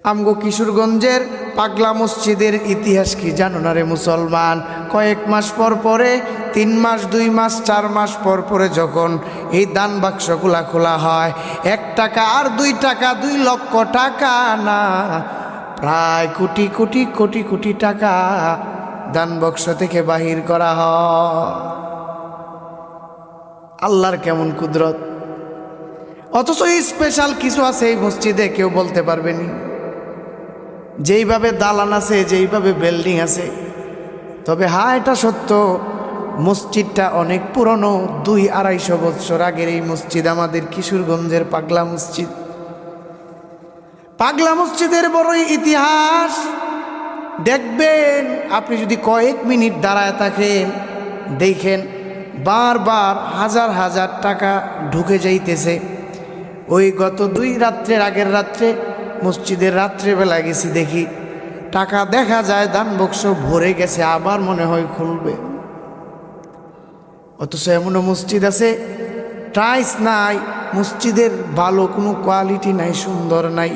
আমগো কিশোরগঞ্জের পাগলা মসজিদের ইতিহাস কি জানো না রে মুসলমান? কয়েক মাস পর পরে, 3 মাস 2 মাস 4 মাস পর পরে যখন এই দান বাক্সগুলা খোলা হয়, 1 টাকা আর 2 টাকা, 2 লক্ষ টাকা না, প্রায় কোটি কোটি কোটি কোটি টাকা দান বাক্স থেকে বাহির করা হয়। আল্লাহর কেমন কুদরত! অথচ স্পেশাল কিছু আছে এই মসজিদে, কেউ বলতে পারবেনি। যেইভাবে দালান আছে, যেইভাবে বিল্ডিং আছে, তবে হ্যাঁ, এটা সত্য, মসজিদটা অনেক পুরনো। 200-250 বছর আগের এই মসজিদ, আমাদের কিশোরগঞ্জের পাগলা মসজিদ। পাগলা মসজিদের বড়ই ইতিহাস। দেখবেন আপনি যদি কয়েক মিনিট দাঁড়ায় থাকেন, দেখেন বারবার হাজার হাজার টাকা ঢুকে যাইতেছে। ওই গত 2 রাত্রের আগের রাত্রে মসজিদের রাত্রেবেলা গেছি, দেখি টাকা দেখা যায় দান বাক্স ভরে গেছে, আবার মনে হয় খুলবে। অথচ এমনও মসজিদ আছে টাইলস নাই, মসজিদের ভালো কোনো কোয়ালিটি নাই, সুন্দর নাই।